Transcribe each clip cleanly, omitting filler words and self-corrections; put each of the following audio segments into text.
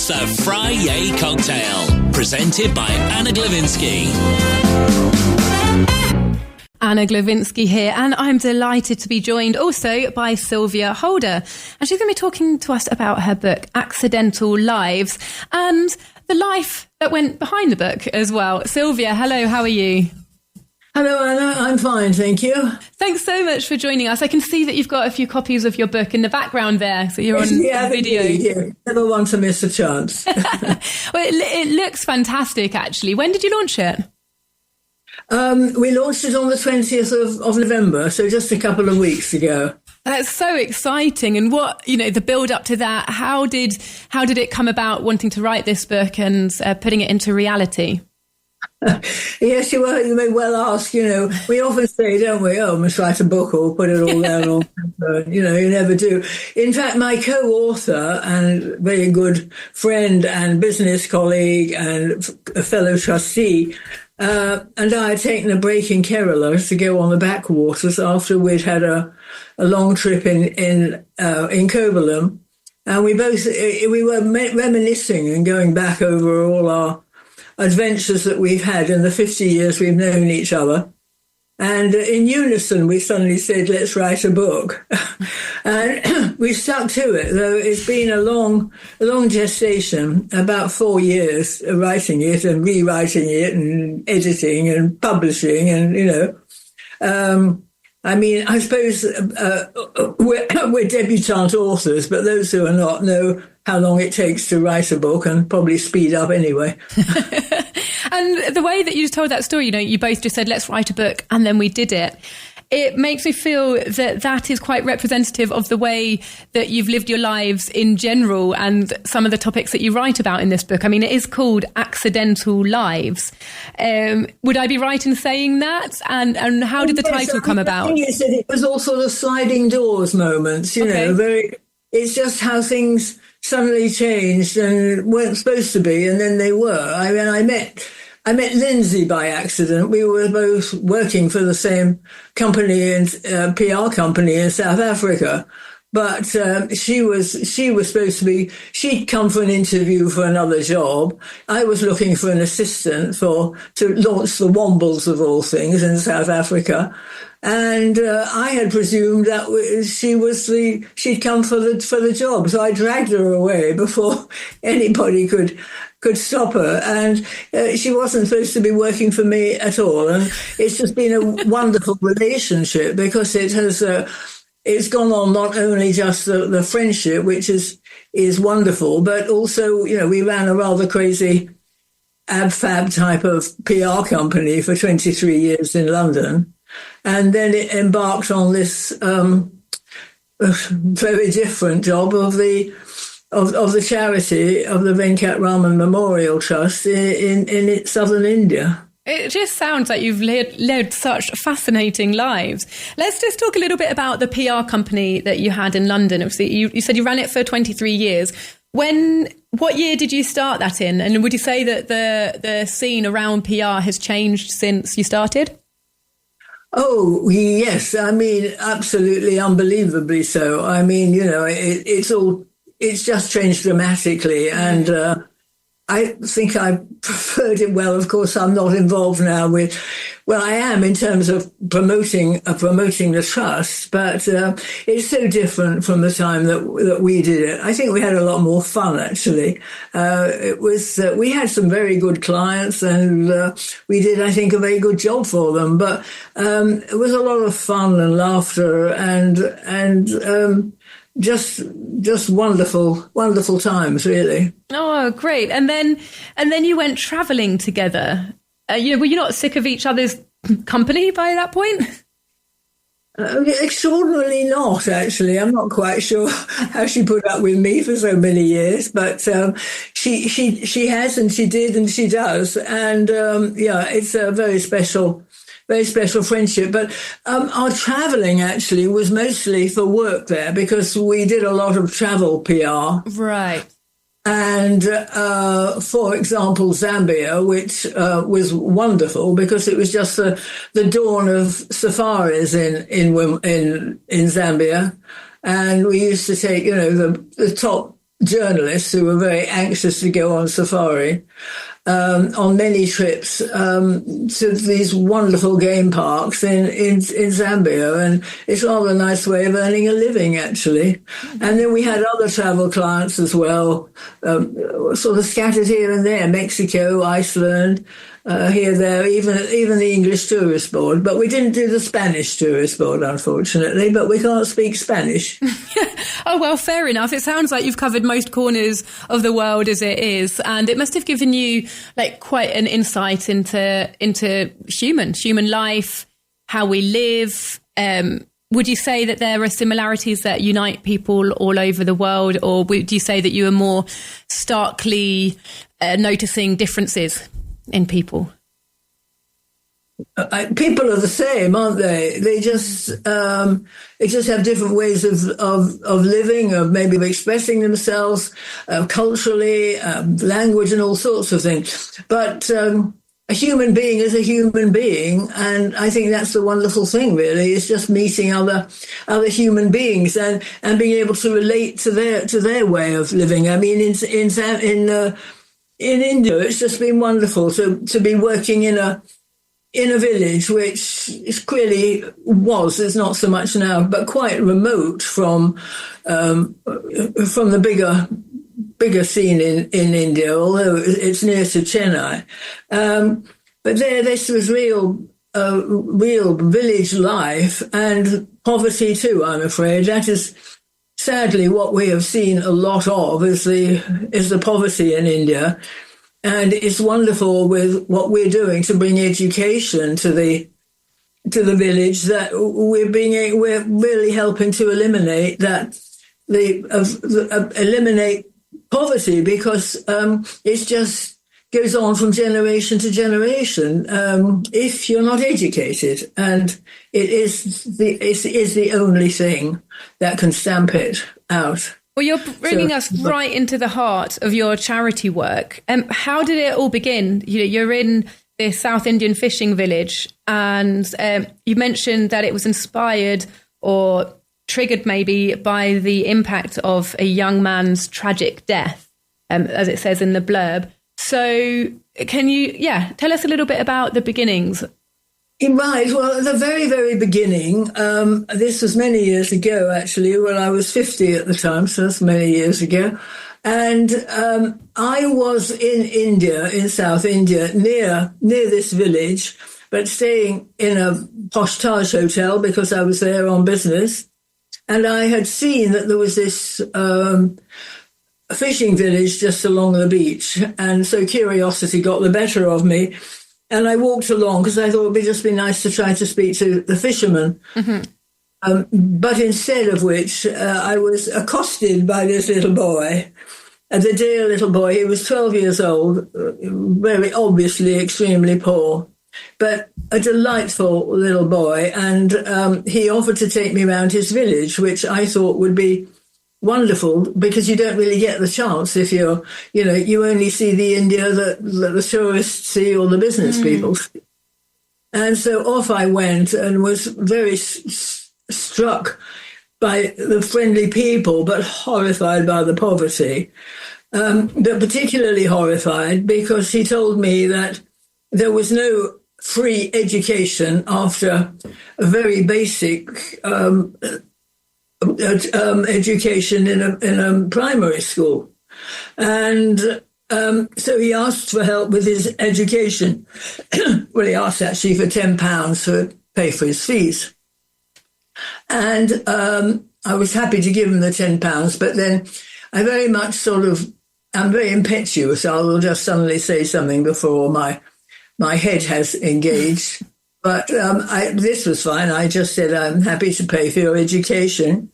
the Friday Cocktail, presented by Anna Glowinski. Anna Glowinski here, and I'm delighted to be joined also by Sylvia Holden. And she's going to be talking to us about her book, Accidental Lives, and the life that went behind the book as well. Sylvia, hello, how are you? Hello, Anna. I'm fine, thank you. Thanks so much for joining us. I can see that you've got a few copies of your book in the background there, so you're on video. Yeah. Never want to miss a chance. Well, it looks fantastic, actually. When did you launch it? We launched it on the 20th of November, so just a couple of weeks ago. That's so exciting. And what, the build up to that, how did it come about wanting to write this book and putting it into reality? Yes, you may well ask. We often say, don't we, must write a book or put it all down on paper. You never do. In fact, my co-author and very good friend and business colleague and a fellow trustee and I had taken a break in Kerala to go on the backwaters after we'd had a long trip in Kovalam, and we were reminiscing and going back over all our adventures that we've had in the 50 years we've known each other. And in unison, we suddenly said, let's write a book. And we stuck to it, though it's been a long gestation, about 4 years, writing it and rewriting it and editing and publishing. And, I suppose we're debutante authors, but those who are not know how long it takes to write a book and probably speed up anyway. And the way that you just told that story, you both just said, let's write a book, and then we did it. It makes me feel that is quite representative of the way that you've lived your lives in general and some of the topics that you write about in this book. I mean, it is called Accidental Lives. Would I be right in saying that? And how did the title come about? You said it was all sort of sliding doors moments, it's just how things suddenly changed and weren't supposed to be, and then they were. I met Lindsay by accident. We were both working for the same company and PR company in South Africa. But she was supposed to be, she'd come for an interview for another job. I was looking for an assistant to launch the Wombles of all things in South Africa. And I had presumed that she'd come for the job. So I dragged her away before anybody could stop her. And she wasn't supposed to be working for me at all. And it's just been a wonderful relationship because it's gone on not only just the friendship, which is wonderful, but also, we ran a rather crazy ab-fab type of PR company for 23 years in London. And then it embarked on this very different job of the charity of the Venkat Raman Memorial Trust in southern India. It just sounds like you've led such fascinating lives. Let's just talk a little bit about the PR company that you had in London. Obviously, you said you ran it for 23 years. What year did you start that in? And would you say that the scene around PR has changed since you started? Oh, yes. Absolutely unbelievably so. It's just changed dramatically. And I think I preferred it well. Of course, I'm not involved now I am in terms of promoting the trust, but it's so different from the time that we did it. I think we had a lot more fun, actually. We had some very good clients and we did, I think, a very good job for them, but it was a lot of fun and laughter and just wonderful times, really. Oh, great. And then you went traveling together. Were you not sick of each other's company by that point? Extraordinarily not, actually. I'm not quite sure how she put up with me for so many years, but she has, and she did, and she does. And it's a very special friendship. But our traveling actually was mostly for work there because we did a lot of travel PR. Right. And, for example, Zambia, which was wonderful because it was just the dawn of safaris in Zambia. And we used to take, the top journalists who were very anxious to go on safari on many trips to these wonderful game parks in Zambia. And it's rather a nice way of earning a living, actually. And then we had other travel clients as well, sort of scattered here and there, Mexico, Iceland, here, there, even the English Tourist Board. But we didn't do the Spanish Tourist Board, unfortunately, but we can't speak Spanish. Oh, well, fair enough. It sounds like you've covered most corners of the world as it is. And it must have given you like quite an insight into human life, how we live. Would you say that there are similarities that unite people all over the world? Or would you say that you are more starkly noticing differences in people? People are the same, aren't they? They just have different ways of living, of maybe of expressing themselves culturally, language, and all sorts of things. But a human being is a human being, and I think that's the wonderful thing. Really, is just meeting other human beings and being able to relate to their way of living. I mean, in India, it's just been wonderful to be working in a village which is clearly it's not so much now, but quite remote from the bigger scene in India, although it's near to Chennai. But this was real village life and poverty too, I'm afraid. That is sadly what we have seen a lot of is the poverty in India. And it's wonderful with what we're doing to bring education to the village that we're really helping to eliminate eliminate poverty, because it just goes on from generation to generation if you're not educated, and it is the only thing that can stamp it out. Well, you're bringing us right into the heart of your charity work. How did it all begin? You're in this South Indian fishing village, and you mentioned that it was inspired or triggered maybe by the impact of a young man's tragic death, as it says in the blurb. So can you, tell us a little bit about the beginnings? Right. Well, at the very, very beginning, this was many years ago, actually, when I was 50 at the time, so that's many years ago. And I was in India, in South India, near this village, but staying in a posh Taj hotel because I was there on business. And I had seen that there was this fishing village just along the beach. And so curiosity got the better of me. And I walked along because I thought it would just be nice to try to speak to the fishermen. Mm-hmm. But instead of which, I was accosted by this little boy, the dear little boy. He was 12 years old, very obviously extremely poor, but a delightful little boy. And he offered to take me around his village, which I thought would be wonderful, because you don't really get the chance if you only see the India that the tourists see or the business people see. And so off I went and was very struck by the friendly people, but horrified by the poverty. But particularly horrified because he told me that there was no free education after a very basic education in a primary school. And so he asked for help with his education. Well, he asked actually for £10 to pay for his fees. And I was happy to give him the £10, but then I very much I'm very impetuous. I will just suddenly say something before my head has engaged. But this was fine. I just said, I'm happy to pay for your education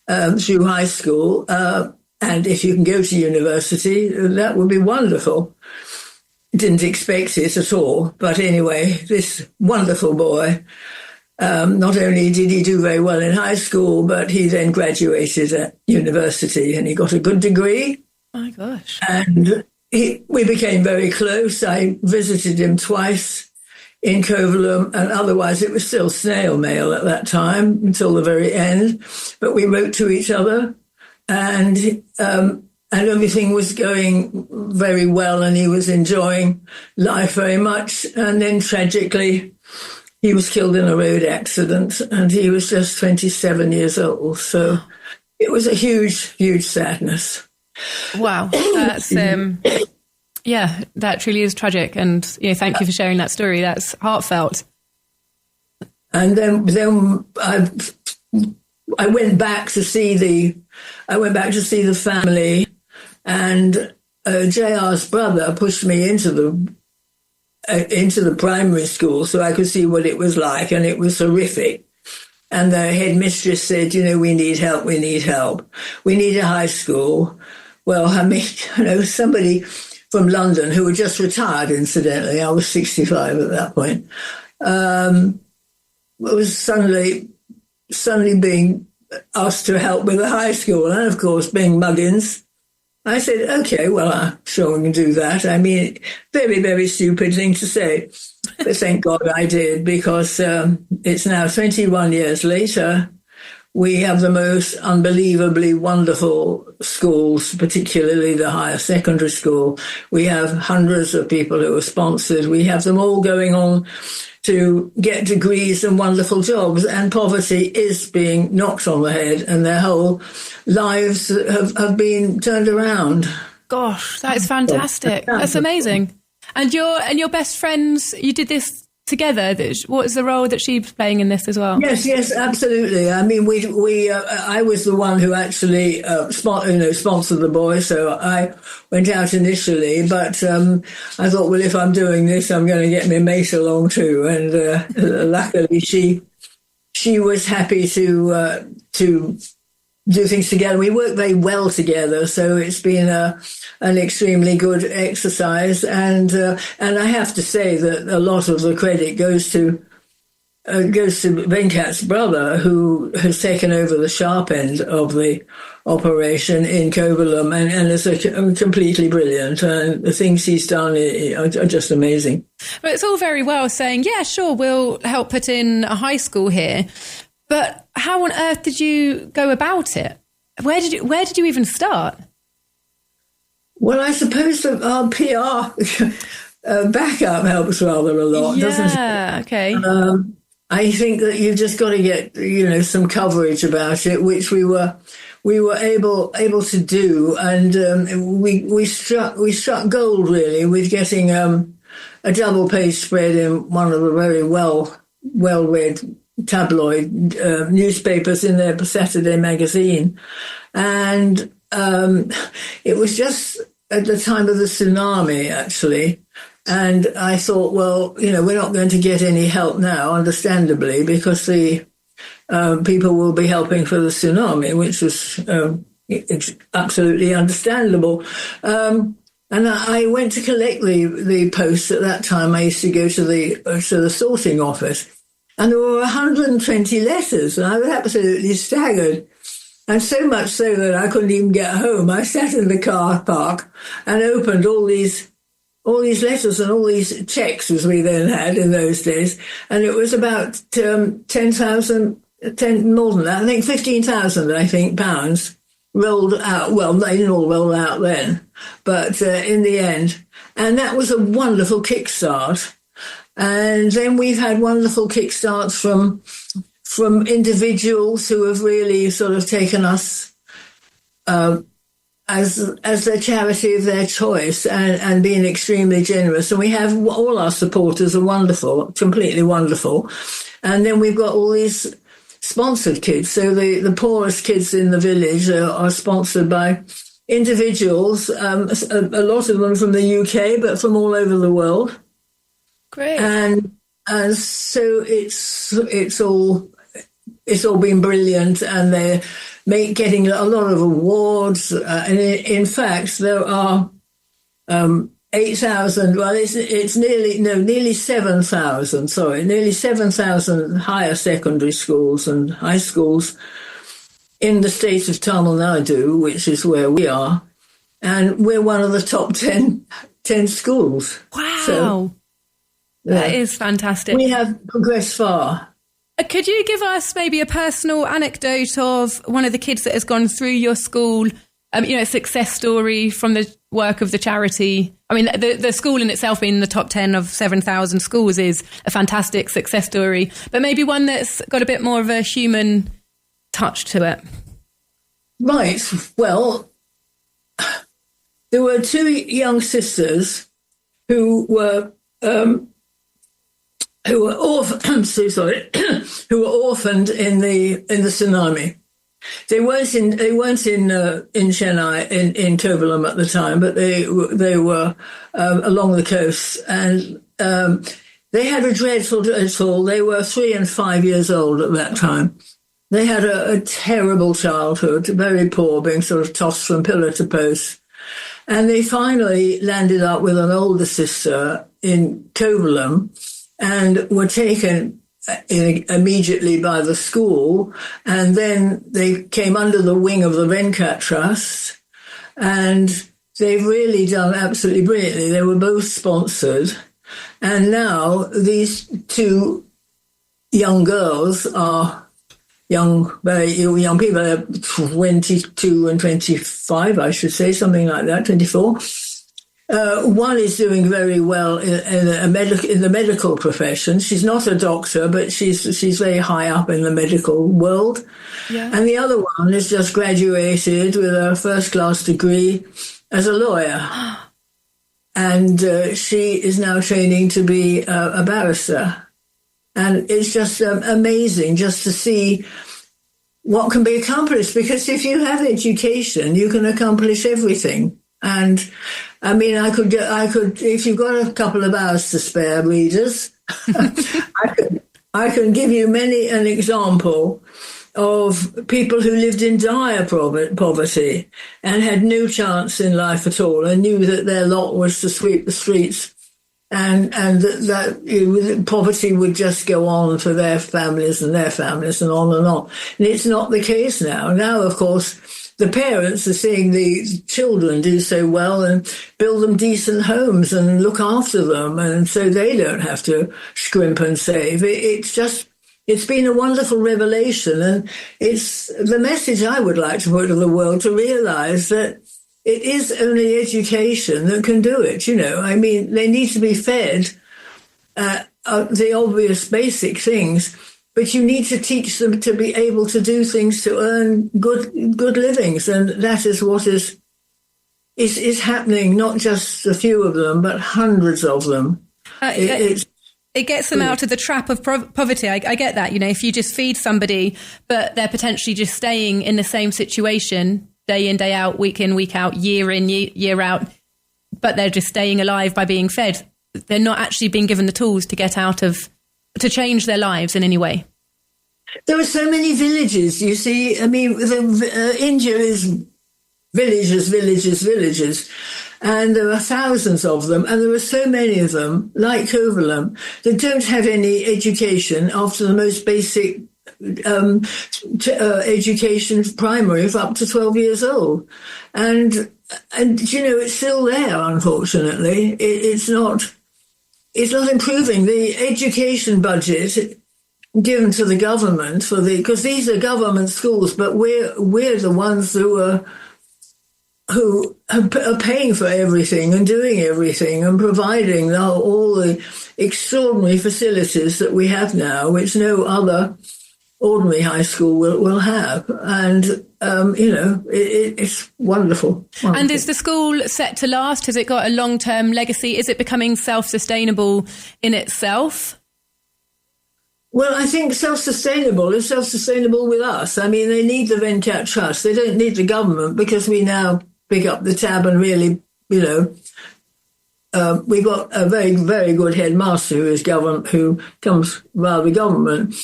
through high school. And if you can go to university, that would be wonderful. Didn't expect it at all. But anyway, this wonderful boy, not only did he do very well in high school, but he then graduated at university and he got a good degree. Oh, my gosh. And we became very close. I visited him twice in Kovalam, and otherwise it was still snail mail at that time until the very end. But we wrote to each other, and and everything was going very well, and he was enjoying life very much. And then tragically, he was killed in a road accident, and he was just 27 years old. So it was a huge, huge sadness. Wow. That's, yeah, that truly is tragic. And, thank you for sharing that story. That's heartfelt. And then I went back to see the family, and JR's brother pushed me into the primary school so I could see what it was like, and it was horrific. And the headmistress said, we need help. We need a high school. Well, I mean, somebody from London who had just retired, incidentally, I was 65 at that point, was suddenly being asked to help with a high school. And of course, being Muggins, I said, okay, well, I'm sure we can do that. I mean, very, very stupid thing to say. But thank God I did, because it's now 21 years later. We have the most unbelievably wonderful schools, particularly the higher secondary school. We have hundreds of people who are sponsored. We have them all going on to get degrees and wonderful jobs, and poverty is being knocked on the head, and their whole lives have been turned around. Gosh, that is fantastic. That's amazing. And your best friends, you did this together. What is the role that she's playing in this as well? Yes, absolutely. I mean, I was the one who actually sponsored the boys, so I went out initially. But I thought, well, if I'm doing this, I'm going to get my mate along too. And luckily, she was happy to do things together. We work very well together, so it's been an extremely good exercise. And I have to say that a lot of the credit goes to Venkat's brother, who has taken over the sharp end of the operation in Kovalam, and is completely brilliant. And the things he's done are just amazing. Well, it's all very well saying, yeah, sure, we'll help put in a high school here. But how on earth did you go about it? Where did you even start? Well, I suppose that our PR backup helps rather a lot, doesn't it? Yeah, okay. I think that you've just got to get, some coverage about it, which we were able to do, and we struck gold really with getting a double page spread in one of the very well read tabloid newspapers in their Saturday magazine. And it was just at the time of the tsunami, actually. And I thought, well, we're not going to get any help now, understandably, because the people will be helping for the tsunami, which was absolutely understandable. And I went to collect the posts at that time. I used to go to the sorting office. And there were 120 letters, and I was absolutely staggered. And so much so that I couldn't even get home. I sat in the car park and opened all these letters and all these checks, as we then had in those days. And it was about 10,000, more than that, I think 15,000, pounds rolled out. Well, they didn't all roll out then, but in the end. And that was a wonderful kickstart. And then we've had wonderful kickstarts from individuals who have really sort of taken us as the charity of their choice and been extremely generous. And we have all our supporters are wonderful, completely wonderful. And then we've got all these sponsored kids. So the poorest kids in the village are sponsored by individuals, a lot of them from the UK, but from all over the world. Great. And so it's all been brilliant, and they're getting a lot of awards. And in fact, there are 8,000. Well, it's nearly 7,000. Sorry, nearly 7,000 higher secondary schools and high schools in the state of Tamil Nadu, which is where we are, and we're one of the top 10 schools. Wow. So, that is fantastic. We have progressed far. Could you give us maybe a personal anecdote of one of the kids that has gone through your school success story from the work of the charity? I mean, the school in itself being in the top 10 of 7,000 schools is a fantastic success story, but maybe one that's got a bit more of a human touch to it. Right. Well, there were two young sisters who were orphaned. Who were orphaned in the tsunami. They weren't in Chennai in Kovalam at the time, but they were along the coast, and they had a dreadful. They were 3 and 5 years old at that time. They had a terrible childhood, very poor, being sort of tossed from pillar to post. And they finally landed up with an older sister in Kovalam and were taken immediately by the school. And then they came under the wing of the Venkat Trust, and they've really done absolutely brilliantly. They were both sponsored. And now these two young girls are very young people. They're 22 and 25, I should say, something like that, 24. One is doing very well in the medical profession. She's not a doctor, but she's very high up in the medical world. Yeah. And the other one has just graduated with a first-class degree as a lawyer. And she is now training to be a barrister. And it's just amazing just to see what can be accomplished, because if you have education, you can accomplish everything. And I mean, I could, if you've got a couple of hours to spare, readers, I can give you an example of people who lived in dire poverty and had no chance in life at all, and knew that their lot was to sweep the streets. And that poverty would just go on for their families and on and on. And it's not the case now. Now, of course, the parents are seeing the children do so well and build them decent homes and look after them, and so they don't have to scrimp and save. It's been a wonderful revelation, and it's the message I would like to put to the world, to realise that it is only education that can do it, I mean, they need to be fed the obvious basic things, but you need to teach them to be able to do things to earn good livings. And that is what is happening, not just a few of them, but hundreds of them. It gets them out of the trap of poverty. I get that, if you just feed somebody, but they're potentially just staying in the same situation day in, day out, week in, week out, year in, year out, but they're just staying alive by being fed. They're not actually being given the tools to get to change their lives in any way. There are so many villages, you see. I mean, India is villages, and there are thousands of them, and there are so many of them, like Kovalam, that don't have any education after the most basic education, primary, of up to 12 years old. And it's still there, unfortunately. It's not improving. The education budget given to the government because these are government schools, but we're the ones who are paying for everything and doing everything and providing all the extraordinary facilities that we have now, which no other ordinary high school will have. And, it's wonderful. And is the school set to last? Has it got a long-term legacy? Is it becoming self-sustainable in itself? Well, I think self-sustainable is self-sustainable with us. I mean, they need the Venkat Trust. They don't need the government, because we now pick up the tab and really, we've got a very, very good headmaster who comes via the government.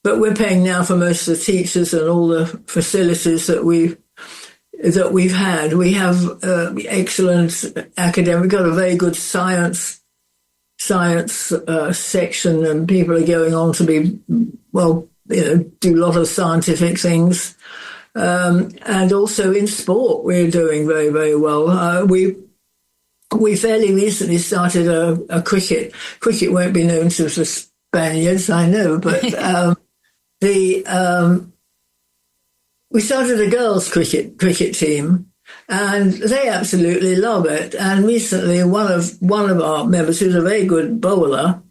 But we're paying now for most of the teachers and all the facilities that we've had. We have excellent academic. We've got a very good science section, and people are going on to be do a lot of scientific things. And also in sport, we're doing very, very well. We fairly recently started a cricket. Cricket won't be known to the Spaniards, I know, but we started a girls' cricket team, and they absolutely love it. And recently, one of our members, who's a very good bowler,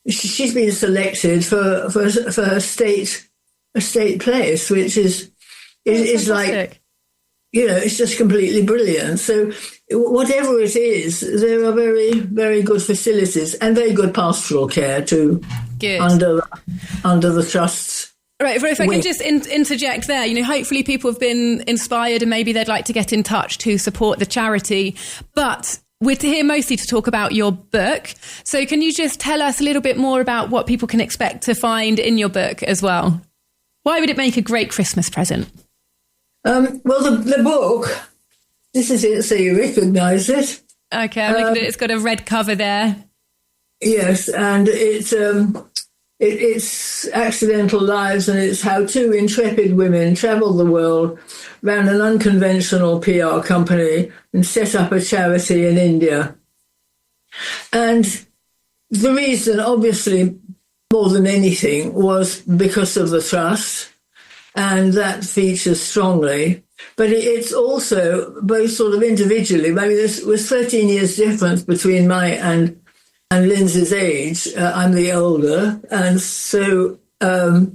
she's been selected for a state place, which is like, it's just completely brilliant. So whatever it is, there are very, very good facilities and very good pastoral care too. Good. Under the trust's. Right, if I can just interject there, hopefully people have been inspired and maybe they'd like to get in touch to support the charity. But we're here mostly to talk about your book. So can you just tell us a little bit more about what people can expect to find in your book as well? Why would it make a great Christmas present? Well, the book, this is it, so you recognise it. Okay, I'm looking at it. It's got a red cover there. Yes, and it's Accidental Lives, and it's how two intrepid women travelled the world, ran an unconventional PR company, and set up a charity in India. And the reason, obviously, more than anything, was because of the trust, and that features strongly. But it's also both sort of individually. I mean, there was 13 years difference between my and Lindsay's age. I'm the older, and so there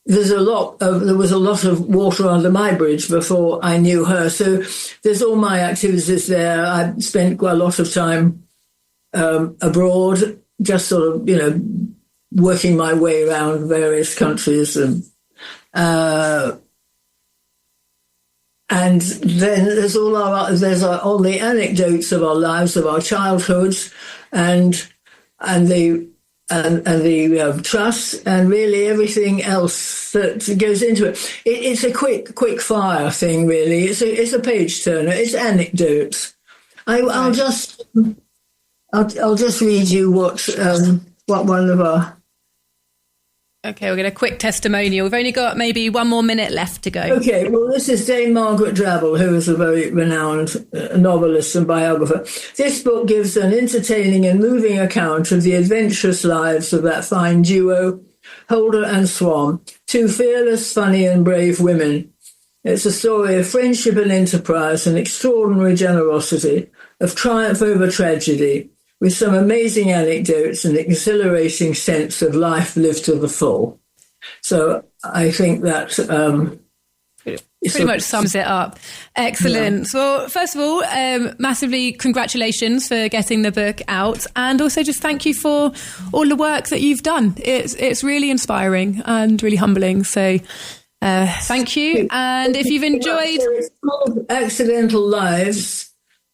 was a lot of water under my bridge before I knew her. So there's all my activities there. I spent quite a lot of time abroad, just sort of working my way around various countries, and then there's all the anecdotes of our lives, of our childhoods, and the trust, and really everything else that goes into it. It's a quick fire thing, really. It's a page turner. It's anecdotes. I'll just read you what one of our. Okay, we'll get a quick testimonial. We've only got maybe one more minute left to go. Okay, well, this is Dame Margaret Drabble, who is a very renowned novelist and biographer. This book gives an entertaining and moving account of the adventurous lives of that fine duo, Holder and Swan, two fearless, funny and brave women. It's a story of friendship and enterprise and extraordinary generosity, of triumph over tragedy, with some amazing anecdotes and exhilarating sense of life lived to the full. So I think that pretty much sums it up. Excellent. Yeah. Well, first of all, massively congratulations for getting the book out, and also just thank you for all the work that you've done. It's really inspiring and really humbling. So thank you. And if you've enjoyed... It's called Accidental Lives.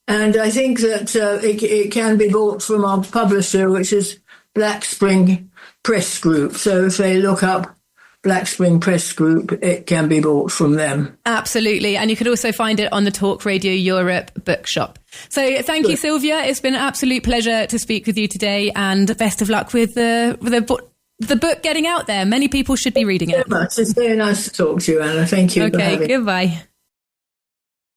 And I think that it can be bought from our publisher, which is Black Spring Press Group. So if they look up Black Spring Press Group, it can be bought from them. Absolutely. And you could also find it on the Talk Radio Europe bookshop. So thank you, Sylvia. It's been an absolute pleasure to speak with you today, and best of luck with the book getting out there. Many people should be reading it. It's very nice to talk to you, Anna. Thank you for having me. Goodbye.